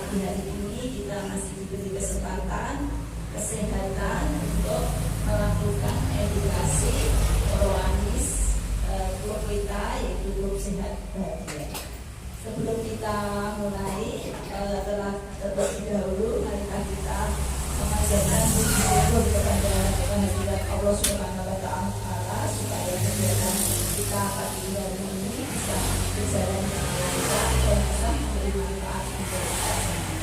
pagi hari ini kita masih diberi kesempatan kesehatan untuk melakukan edukasi Roanis grup kita, yaitu grup sehat bahagia. Sebelum kita mulai, terlebih dahulu marilah kita memanjatkan puji syukur kepada kehadirat Allah Subhanahu wa Ta'ala supaya kegiatan kita pagi hari ini bisa berjalan dengan lancar dan bisa memberi manfaat untuk kita semua.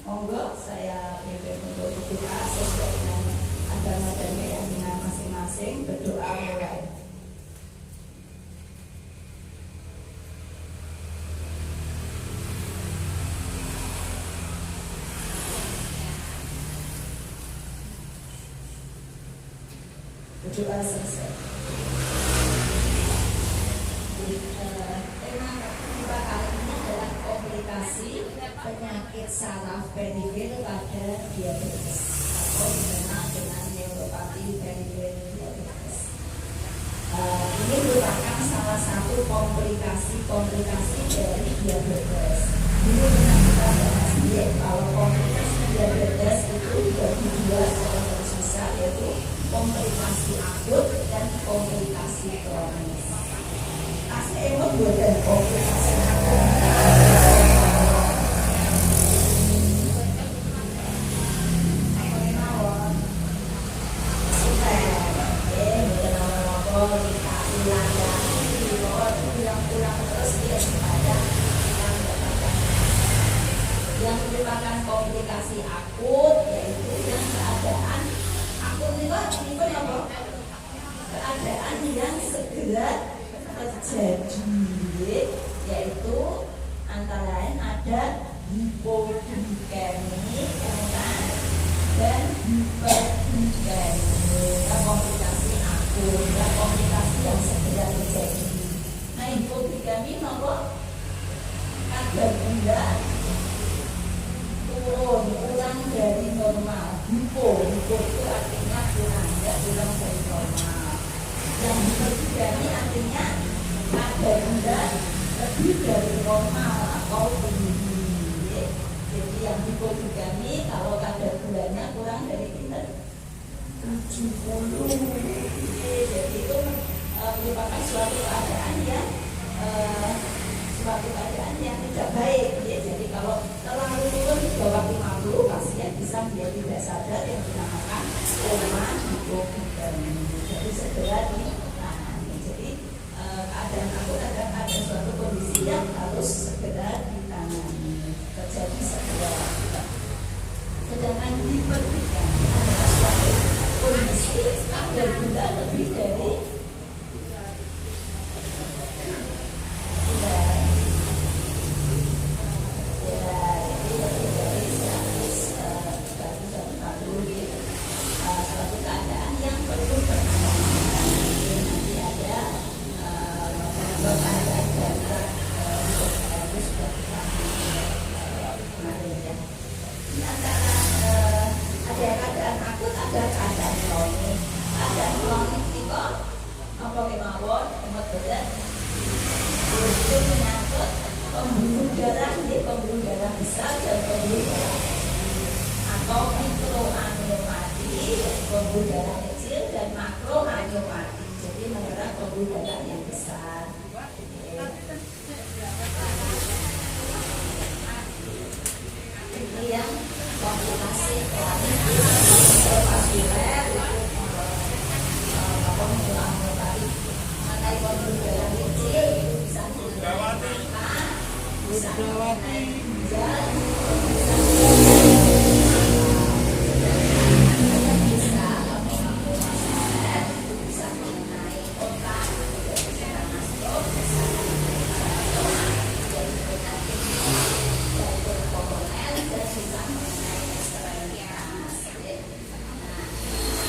Monggo saya pimpin untuk berdoa sesuai dengan agama dan keyakinan masing-masing. Berdoa mulai. Berdoa selesai. Tema kita kali ini adalah komplikasi penyakit saraf periferi pada diabetes atau dikenal dengan neuropati periferi diabetes. Ini merupakan salah satu komplikasi dari diabetes. Dulu pernah kita bahas kalau komplikasi diabetes itu dibagi dua secara garis besar, yaitu komplikasi akut dan komplikasi kronis. Asli emang buatan komplikasi akut. Yang merupakan komplikasi akut yaitu yang keadaan akut ini apa? Keadaan yang segera terjadi, yaitu antara lain ada hipoglikemi dan hiperglikemi. Komplikasi akut dan komplikasi yang segera terjadi. Nah, hipoglikemi apa? Kadar gula kurang dari normal. Hipo itu artinya kurang dari normal. Yang hiperglikemi artinya kadar gula lebih dari normal atau tinggi. Jadi yang hipoglikemi kalau kadar gulanya kurang dari 70. Jadi itu merupakan suatu keadaan yang tidak baik. Jadi kalau terlalu turun di bawah 50, pasien bisa dia tidak sadar, yang dinamakan koma hipoglikemi. Jadi segera ditangani. Jadi keadaan akut ada suatu kondisi yang harus segera ditangani, terjadi segera. Sedangkan hiperglikemi adalah suatu kondisi kadar gula lebih dari suatu keadaan yang perlu penanganan. Nanti ada keadaan darurat itu sudah kita kemarin ya. Ini antara ada keadaan akut, ada keadaan kronik. Keadaan kronik itu apa kemawon, hemat berat, itu menyangkut pembuluh darah besar dan pembuluh darah atau mikroangiopati, pembuluh darah kecil, dan makroangiopati. Jadi menyerang pembuluh darah yang besar. Ini yang komplikasi kronis vaskuler atau mikroangiopati. Mengenai pembuluh darah kecil itu bisa mengenai bisa mengenai ginjal, bisa mengenai otak, bisa masuk, bisa komponen, dan bisa mengenai ekstremitas.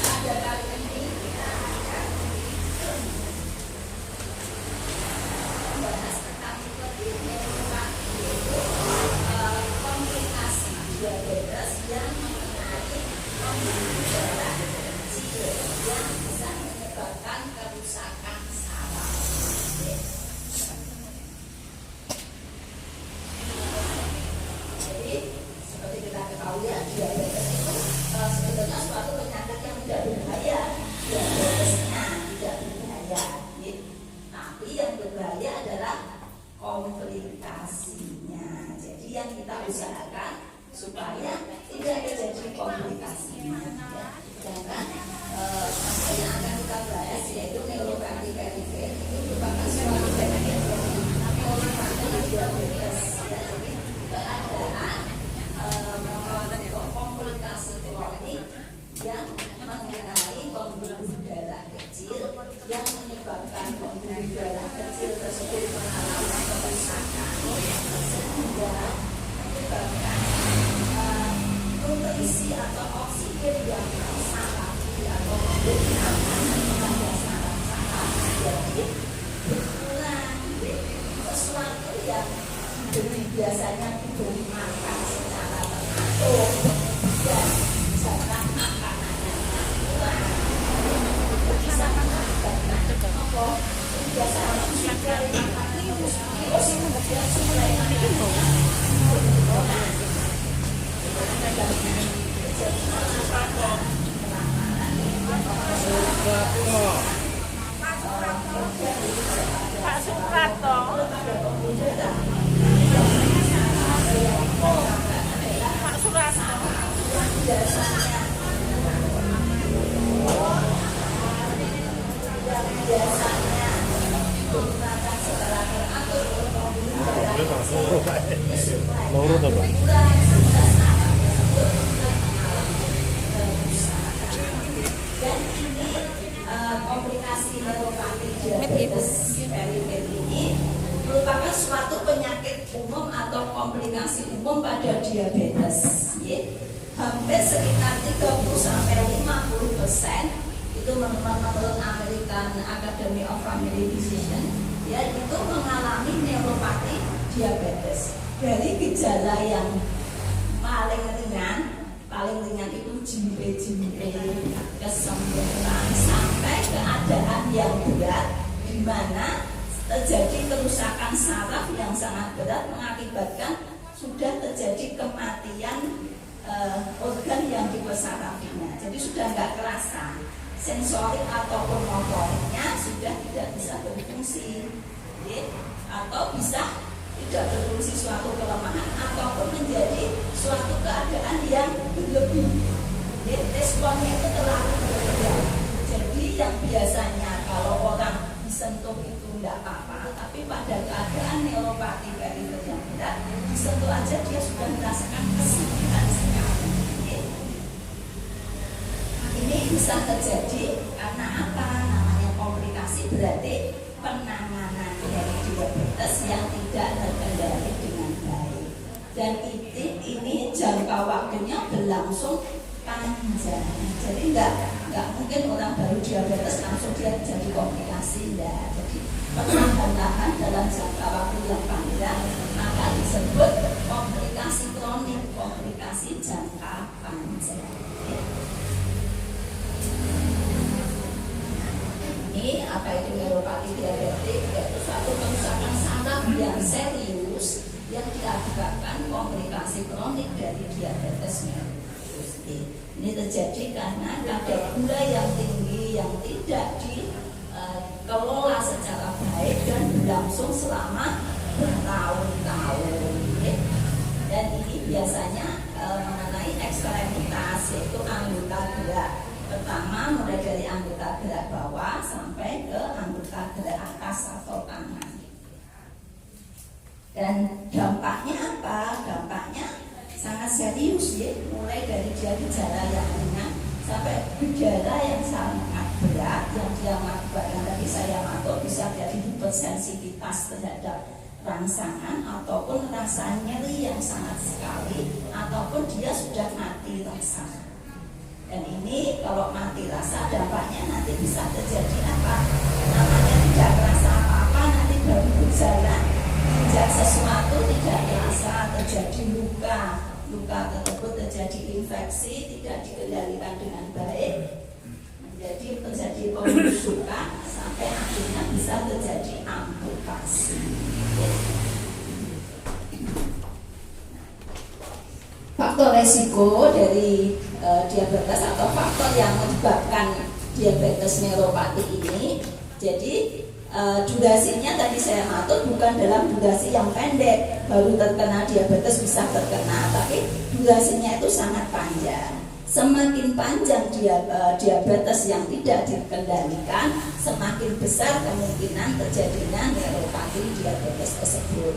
Pada kali ini kita akan membahas tentang komplikasi bahaya adalah komplikasinya. Jadi yang kita usahakan supaya tidak terjadi komplikasinya, ya. Sedangkan yang akan kita bahas yaitu neuropati perifer itu merupakan suatu penyakit diabetes, ya. Jadi keadaan komplikasi kronik yang mengenai pembuluh darah kecil yang menyebabkan pembuluh darah kecil tersebut mengalami kerusakan sehingga menyebabkan nutrisi atau oksigen yang salah atau berkurang pada saraf-saraf jadi berkurang. Sesuatu yang biasanya diberi makan secara teratur dan jatah makanannya kurang bisa mengakibatkan apa biasanya sudah makan terus kemudian sudah Pak Suprato. Pak Suprato. biasanya menggunakan secara teratur Loro to, Pak. dan ini komplikasi neuropati diabetes perifer ini merupakan suatu penyakit umum atau komplikasi umum pada diabetes, ya. Hampir sekitar 30-50% itu menurut American Academy of Family Physician, ya, itu mengalami neuropati diabetes. Dari gejala yang paling ringan itu jimpe-jimpe, kesembuhan sampai keadaan yang berat di mana terjadi kerusakan saraf yang sangat berat mengakibatkan sudah terjadi kematian organ yang dipesarafinya. Jadi sudah nggak kerasa, sensorik ataupun motoriknya sudah tidak bisa berfungsi, ya, atau bisa tidak berfungsi suatu kelemahan ataupun menjadi suatu keadaan yang berlebih. Ya, responnya itu terlalu berbeda. Jadi yang biasanya kalau orang disentuh itu tidak apa-apa, tapi pada keadaan neuropati perifer yang berat disentuh aja dia sudah merasakan kesulitan sekali. Ini bisa terjadi karena apa? Namanya komplikasi berarti penanganan dari diabetes yang tidak terkendali dengan baik, dan ini jangka waktunya berlangsung panjang. Jadi nggak mungkin orang baru diabetes langsung dia jadi komplikasi, enggak. Jadi perlahan-lahan dalam jangka waktu yang panjang maka disebut komplikasi kronik, komplikasi jangka panjang. Ini apa itu neuropati diabetik? Yaitu suatu kerusakan saraf yang serius yang diakibatkan komplikasi kronik dari diabetes mellitus. Ini terjadi karena kadar gula yang tinggi yang tidak dikelola secara baik dan berlangsung selama bertahun-tahun. Dan ini biasanya mengenai ekstremitas, yaitu anggota gerak. Pertama mulai dari anggota gerak bawah sampai ke anggota gerak atas atau tangan. Dan dampaknya apa? Dampaknya sangat serius, ya. Mulai dari dia gejala yang ringan sampai gejala yang sangat berat yang dia mengakibatkan tadi saya maksud bisa jadi hipersensitivitas terhadap rangsangan ataupun rasa nyeri yang sangat sekali ataupun dia sudah mati rasa. Dan ini kalau mati rasa dampaknya nanti bisa terjadi apa? Namanya tidak terasa apa-apa, nanti baru berjalan injak sesuatu tidak terasa, terjadi luka tersebut terjadi infeksi tidak dikendalikan dengan baik, menjadi terjadi pembusukan sampai akhirnya bisa terjadi amputasi. Faktor resiko dari diabetes atau faktor yang menyebabkan diabetes neuropati ini, jadi durasinya tadi saya matur bukan dalam durasi yang pendek baru terkena diabetes bisa terkena, tapi durasinya itu sangat panjang. Semakin panjang diabetes yang tidak dikendalikan, semakin besar kemungkinan terjadinya neuropati diabetes tersebut.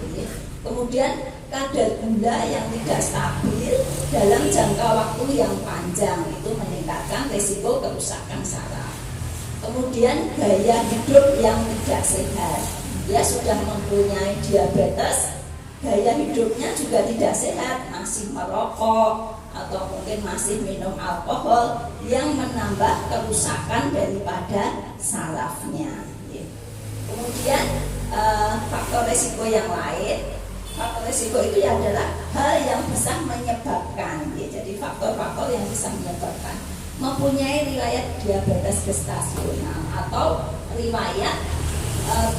Kemudian kadar gula yang tidak stabil dalam jangka waktu yang panjang itu meningkatkan risiko kerusakan saraf. Kemudian gaya hidup yang tidak sehat, dia sudah mempunyai diabetes, gaya hidupnya juga tidak sehat, masih merokok atau mungkin masih minum alkohol yang menambah kerusakan daripada sarafnya. Kemudian faktor risiko yang lain, faktor risiko itu adalah hal yang bisa menyebabkan, jadi faktor-faktor yang bisa menyebabkan mempunyai riwayat diabetes gestasional atau riwayat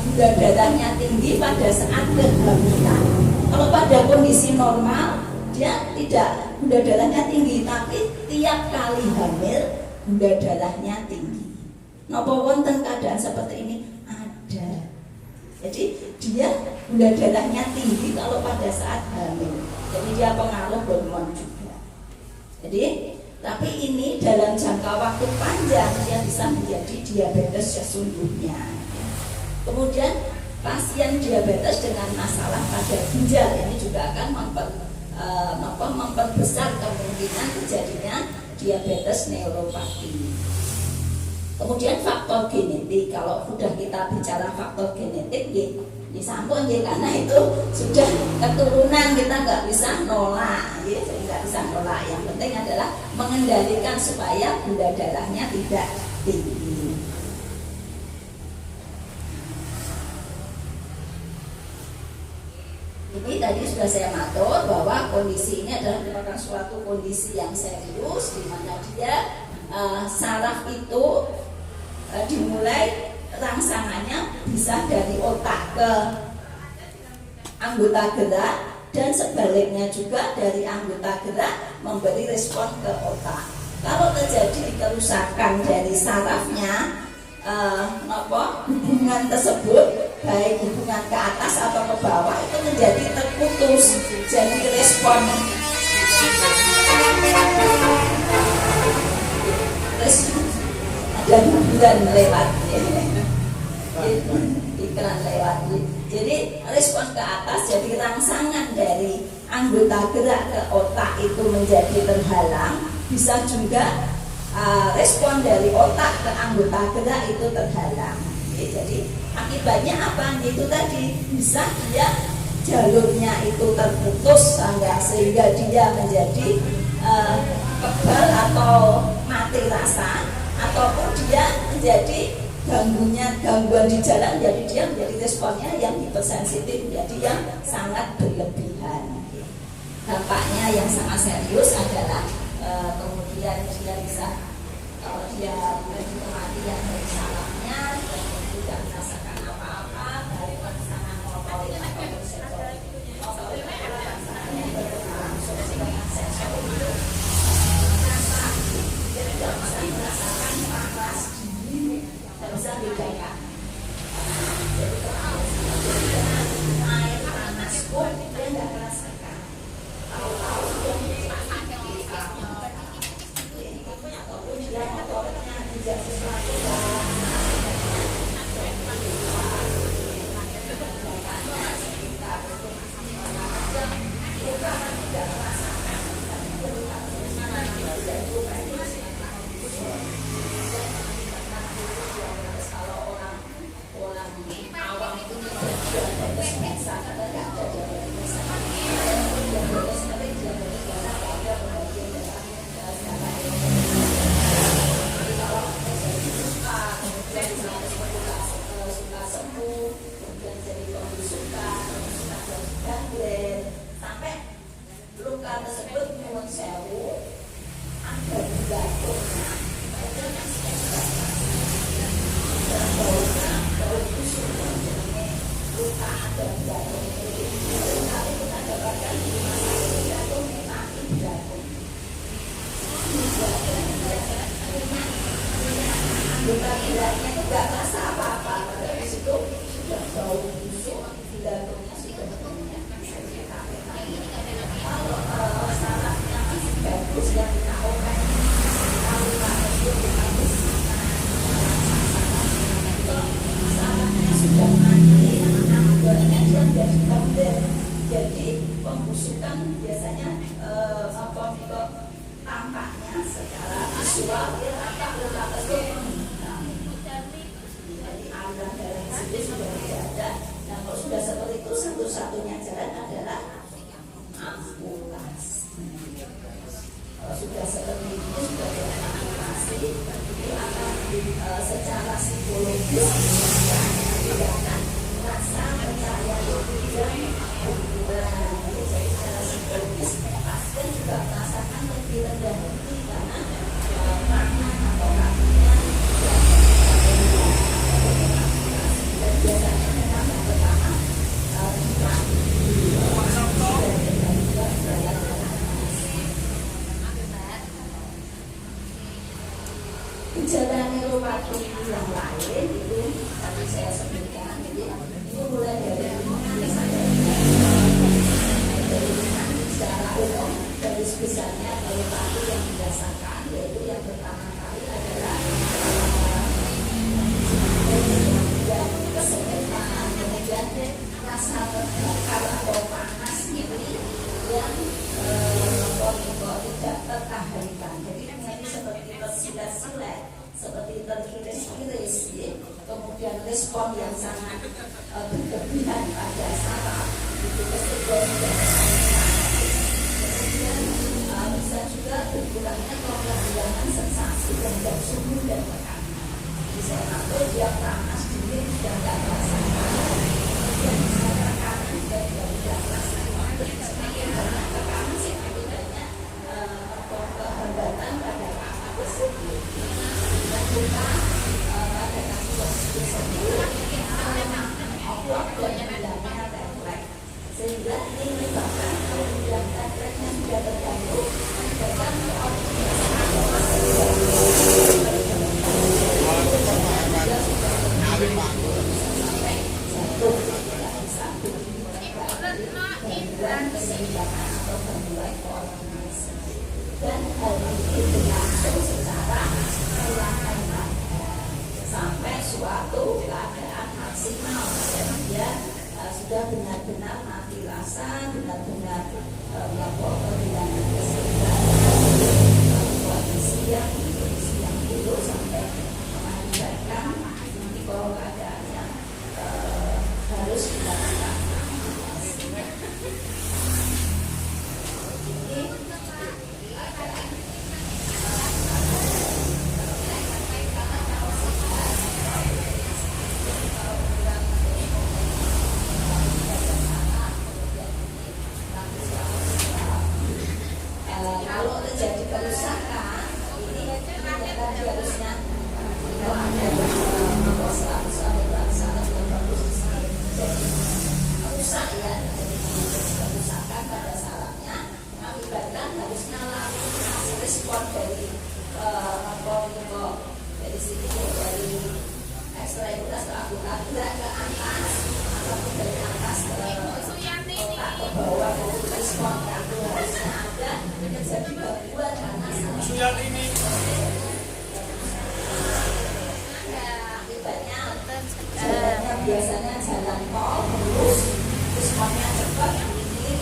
gula darahnya tinggi pada saat kehamilan. Kalau pada kondisi normal dia tidak gula darahnya tinggi, tapi tiap kali hamil gula darahnya tinggi. Napa wonten keadaan seperti ini? Ada. Jadi dia gula darahnya tinggi kalau pada saat hamil. Jadi dia pengaruh hormon juga. Jadi tapi ini dalam jangka waktu panjang dia bisa menjadi diabetes sesungguhnya. Kemudian pasien diabetes dengan masalah pada ginjal ini juga akan memperbesar kemungkinan terjadinya diabetes neuropati. Kemudian faktor genetik, kalau sudah kita bicara faktor genetik, disampun karena itu sudah keturunan, kita nggak bisa nolak, jadi nggak bisa nolak. Yang penting adalah mengendalikan supaya gula darahnya tidak tinggi. Ini tadi sudah saya matur bahwa kondisi ini adalah merupakan suatu kondisi yang serius di mana dia saraf itu dimulai rangsangannya bisa dari otak ke anggota gerak dan sebaliknya juga dari anggota gerak memberi respon ke otak. Kalau terjadi kerusakan dari sarafnya, hubungan tersebut baik hubungan ke atas atau ke bawah itu menjadi terputus, jadi respon ada hiburan lewat iklan lewat. Jadi respon ke atas, jadi rangsangan dari anggota gerak ke otak itu menjadi terhalang. Bisa juga respon dari otak ke anggota gerak itu terhalang. Jadi akibatnya apa? Itu tadi bisa dia jalurnya itu terputus sehingga dia menjadi kebal atau mati rasa, ataupun dia menjadi gangguan di jalan, jadi dia menjadi responnya yang hipersensitif, jadi yang sangat berlebihan. Dampaknya yang sangat serius adalah kemudian dia bisa, kalau dia menjadi kematian dari sarafnya dan tidak merasakan apa-apa, baik rangsangan motorik ataupun sensorik. Motorik adalah rangsangan yang berlangsung dengan sensorik itu merasa, dia tidak bisa merasakan panas, dingin, tidak bisa bedakan. Jadi kalau air panas pun dia tidak merasakan. Tahu-tahu dia ataupun dia motoriknya tidak sesuatu itu nggak rasa apa-apa, dari situ kan biasanya apa kok tampaknya secara visual dia tampak letak jadi aliran darah itu sudah tidak ada. Nah kalau sudah seperti itu satu-satunya jalan adalah amputasi. Kalau sudah seperti ini sudah ada amputasi, itu akan secara psikologis mengakibatkan rasa percaya diri dan kebutuhan. Jadi secara psikologis pasien juga merasakan lebih rendah hati karena peranan atau kakinya dan biasanya memang yang pertama gejala neuropati yang lain itu tadi saya sebutkan, jadi itu mulai dari secara umum dari besarnya neuropati yang dirasakan, yaitu yang pertama kali adalah kesemutan, kemudian rasa terbakar atau panas nyeri yang tidak tertahankan. Jadi ini seperti tersilat-silat, seperti terkiris-kiris, kemudian respon yang sangat berlebihan pada saraf itu kemudian bisa juga berkurangnya kehilangan sensasi dan suhu dan tekanan. Bisa atau dia panas dingin dan tidak merasakan, kemudian misalnya tekanan juga tidak merasakan. Semakin banyak tekanan semakin banyak kehambatan pada kaki tersebut. Dan kita pada kaki tersebut dan hilangnya refleks, sehingga ini menyebabkan kemudian refleksnya sudah terganggu menyebabkan dan keseimbangan atau memulai koordinasi, dan hal ini berlangsung secara perlahan-lahan sampai suatu keadaan maksimal dan dia sudah benar-benar mati rasa, benar-benar kehilangan keseimbangan, kondisi yang buruk sampai mengakibatkan nanti kalau keadaannya harus dilakukan. Kalau terjadi kerusakan, ini tadi harusnya kalau ada rusak ya, kerusakan pada sarafnya mengakibatkan harusnya langsung respon dari dari sini dari ekstremitas ke akurat gerak ke atas ataupun dari atas ke otak ke bawah, respon itu harusnya ada terjadi gangguan karena akibatnya jalannya biasanya jalan tol terus responnya cepat, ini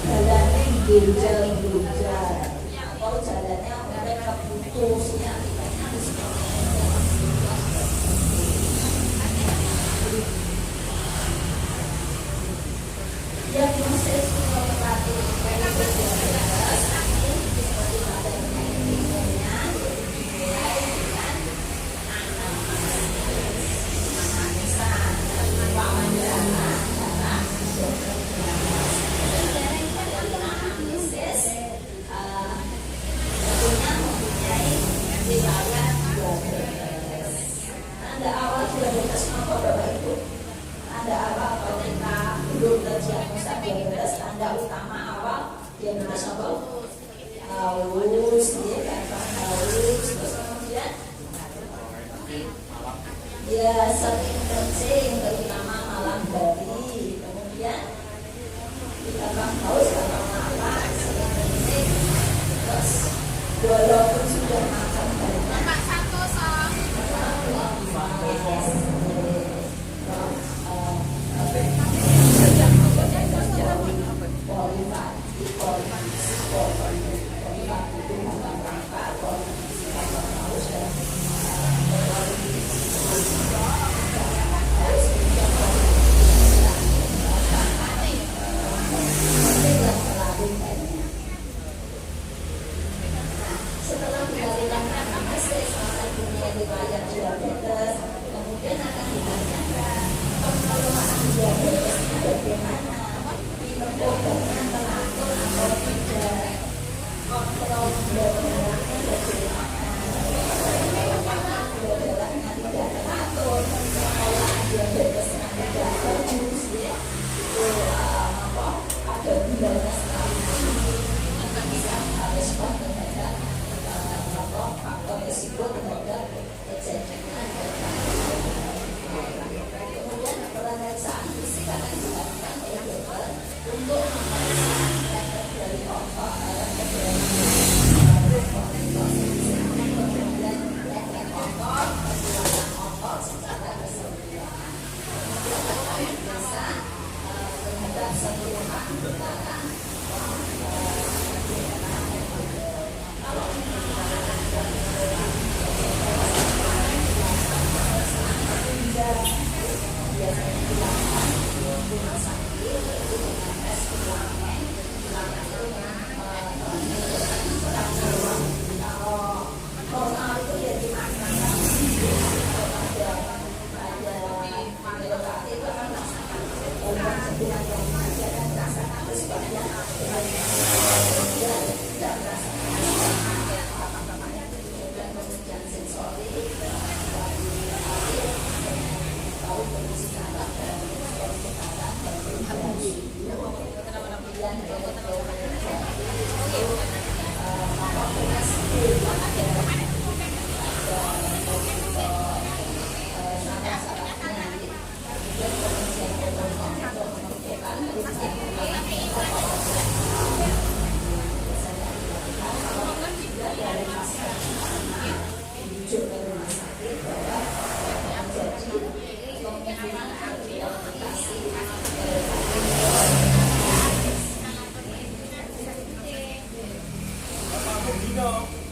jalannya ginjal-ginjal atau jalannya mulai keputusnya akibatnya responnya diagnosis neuropati periferis ini seperti pada penyakit-penyakitnya mulai dengan anamnesis, mempunyai riwayat diabetes. Tanda awal diabetes apa Bapak Ibu? Tanda awal kalau kita belum terdiagnosa diabetes, tanda utama awal diabetes apa? Haus, haus, terus kemudian ya sering kencing, terutama malam hari, kemudian gampang haus, gampang lapar, sering kencing, terus walaupun sudah makan banyak polifatik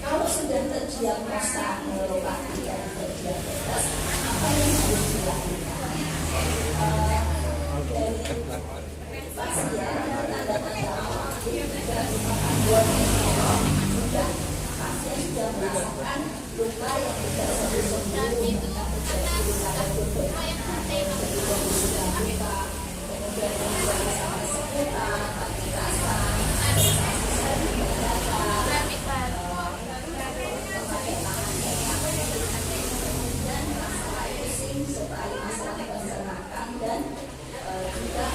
Kalau sudah terdiagnosa neuropati dan terdiabetes, apa yang harus dilakukan? Dari pasien tanda-tanda awal sudah merupakan sudah pasien sudah merasakan luka yang tidak sembuh-sembuh, menjadi luka tertutup, kemudian sudah luka, kemudian menjadi sampai seputar, mati kasar, serta masalah pencernaan dan juga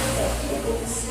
menjadi fungsi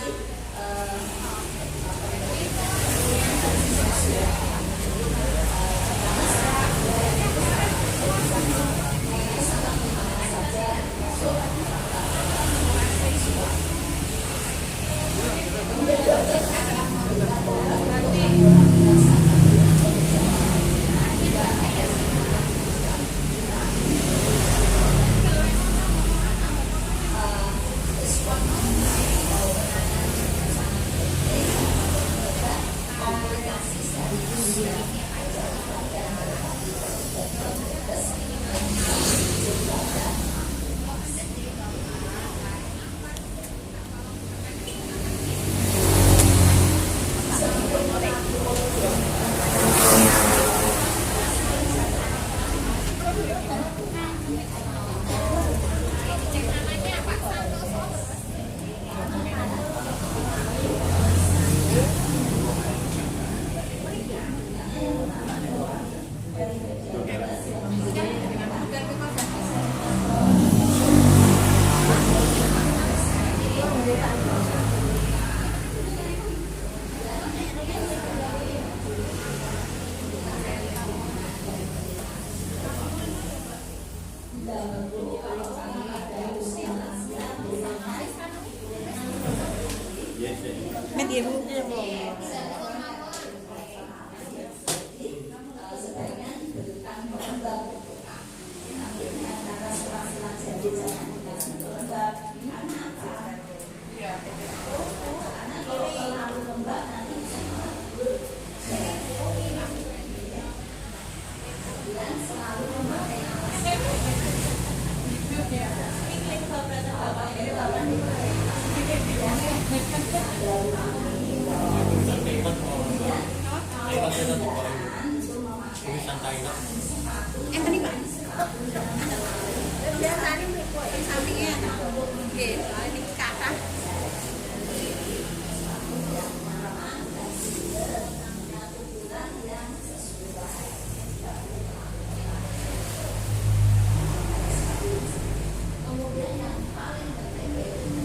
kemudian yang paling penting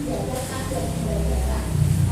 jaga kadar gula darah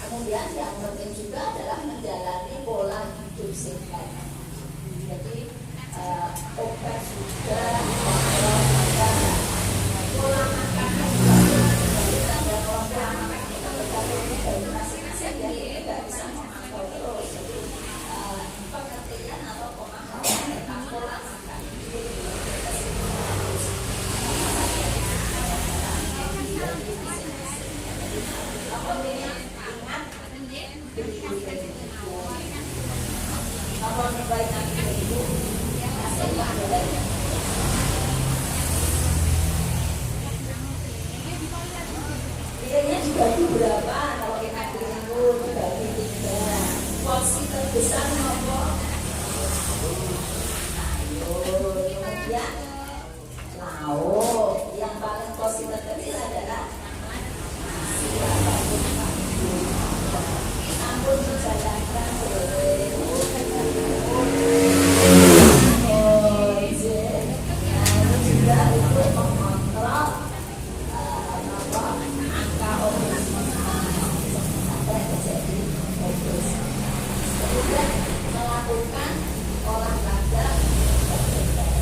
Kemudian yang penting juga adalah menjalani pola hidup sehat. Jadi obat juga, pola makan juga ada pola makan kita tergantung dari masing-masing, jadi tidak bisa memantau terus. Jadi pengertian atau pemahaman tentang pola makan itu kalau baik nanti itu pilihnya dibagi berapa kalau kita keliru dibagi 3 porsi terbesar apa? Kemudian lauk yang paling porsi terkecil adalah ampun menjalankan juga untuk mengontrol angka obesitas sampai terjadi obesitas. Kemudian melakukan olahraga,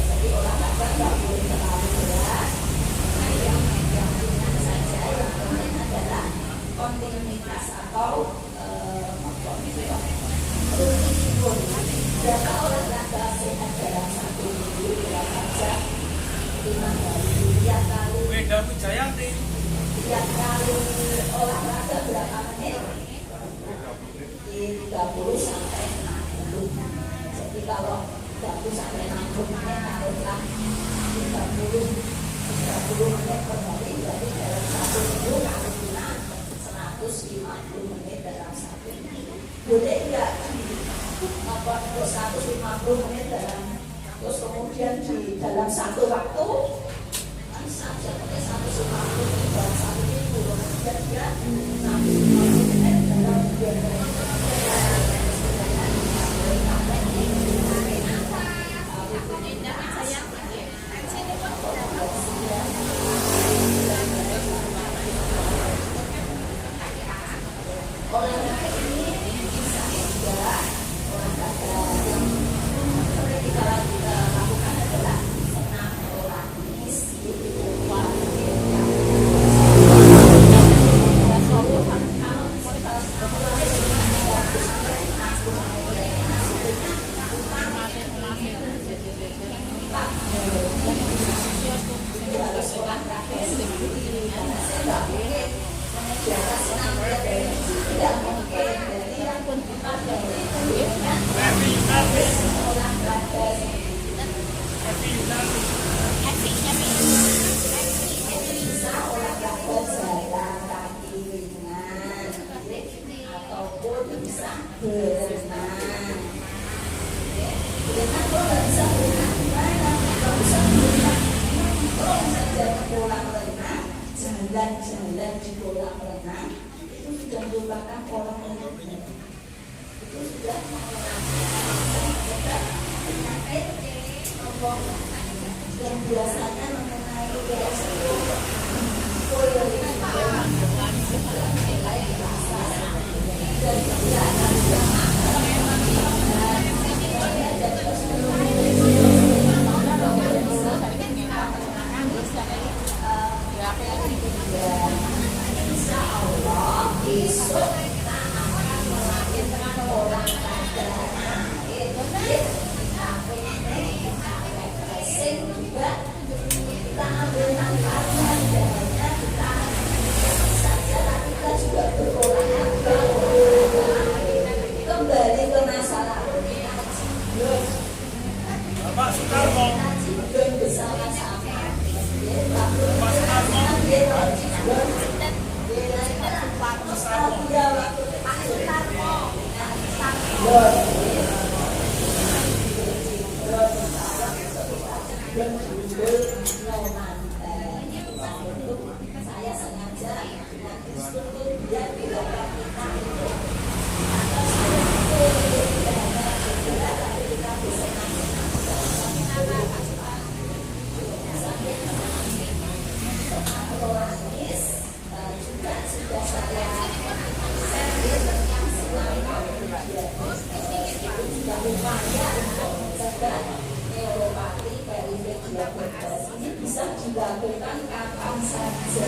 jadi olahraga nggak boleh terlalu berat, yang ringan saja. Yang penting adalah kontinuitas atau rutin. Berapa olahraga sehat dalam 1 minggu? Berapa jam? 5 kali. Tiap kali olahraga berapa menit? 30 sampai 60. Jadi kalau 30 sampai 60 menit taruhlah 30 menit per hari, jadi dalam 1 minggu kali 5 150 menit dalam 1 minggu. Boleh enggak terus 150 menit terus kemudian di dalam 1 waktu bisa aja pakai 150 menit dalam 1 minggu, kemudian dia 150 menit dalam 2 hari. Olahraga ini bisa juga olahraga yang kita lakukan adalah senam olahragis di luar jalan-jalan di kolam renang itu sudah merupakan orang yang itu sudah penyakit yang biasanya mengenai insya Allah besok kita akan melahirkan orang refreshing juga kita ambil manfaatnya dananya kita saja kita juga berolahraga kembali ke masalah Bapak Soekarno bersama-sama Bapak Soekarno saya sengaja dengan instruktur biar tidak kita itu atau diabetes ini bisa dilakukan kapan saja,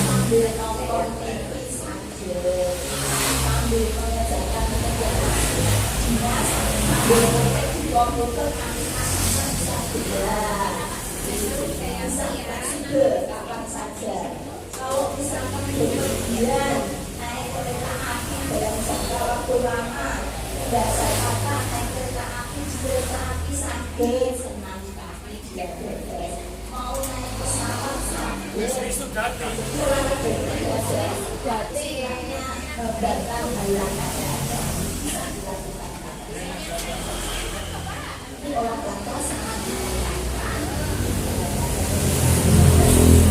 sambil nonton TV saja, sambil mengerjakan pekerjaan dinas, sambil mencek di komputer kapan saja. Bisa juga kapan saja. Kalau misalkan kemudian naik kereta api dalam jangka waktu lama, tidak saya naik kereta api di kereta api sakit, senang kaki diabetes, mau naik pesawat sakit, kurang diabetes, berarti bahkan halangan ada bisa dilakukan. Ini olahraga sangat dilakukan.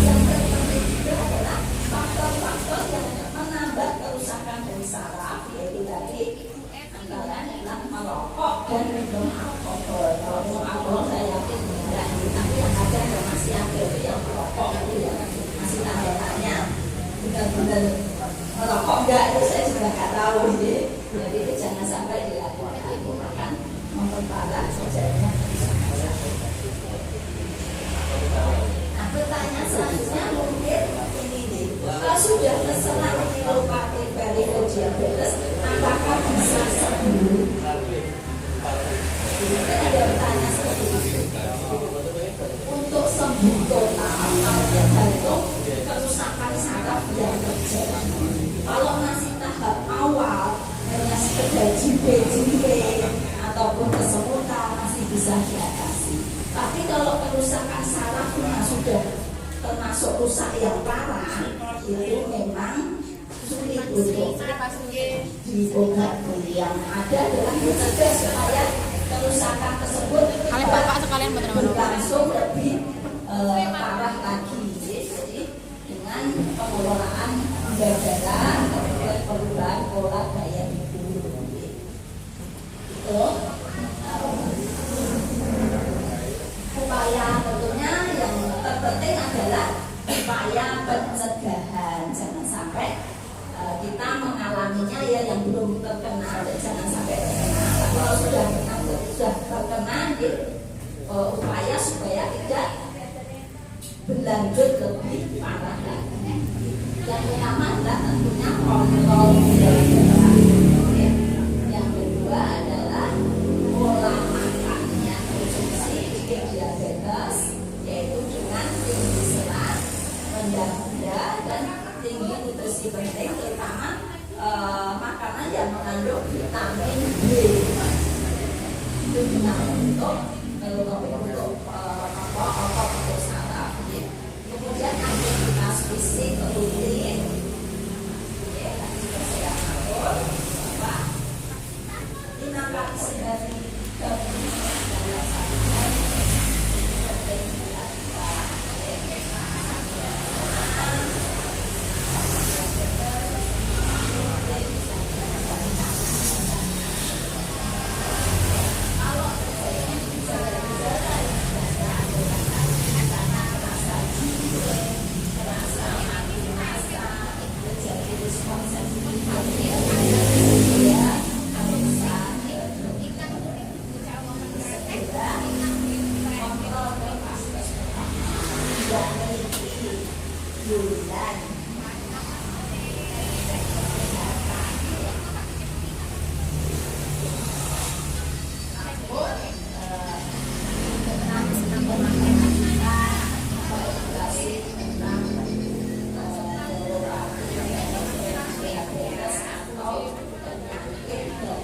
Yang terpenting juga adalah faktor-faktor yang menambah kerusakan dari saraf, yaitu tadi antara adalah merokok dan minum alkohol. Kalau minum alkohol saya yakin enggak, tapi yang ada masih ada yang merokok itu ya masih tanya benar-benar merokok enggak, itu saya juga nggak tahu ini. Jadi itu jangan sampai dilakukan, akan memperparah saja. Nah, pertanyaan selanjutnya mungkin ini nih, kalau sudah terserah neuropati peripheral diabetes, apakah bisa sembuh? Mungkin ada pertanyaan seperti itu. Untuk sembuh total, tergantung kerusakan saraf yang terjadi. Kalau masih tahap awal, hanya sekedar jimpe-jimpe ataupun kesemutan masih bisa diatasi. Tapi kalau kerusakan sarafnya sudah termasuk rusak yang parah, itu memang sulit untuk diobati. Yang ada adalah mencegah supaya kerusakan tersebut berlangsung lebih parah lagi. Jadi dengan pengelolaan gejala kemudian perubahan pola gaya hidup. Itu upaya tentunya yang terpenting adalah upaya pencegahan. Jangan sampai kita mengalaminya ya yang belum terkena, jangan sampai terkena. Kalau sudah terkena, upaya supaya tidak berlanjut lebih parah lagi. Yang pertama adalah tentunya kontrol gula. Yang kedua adalah pola makannya, konsumsi diabetes, yaitu dengan tinggi serat, rendah gula dan tinggi nutrisi penting, terutama makanan yang mengandung vitamin B. Itu vitamin untuk otot untuk saraf. Kemudian aktivitas fisik rutin, tadi saya atur bahwa 5 kali sehari adalah satu penting dilakukan. Bulan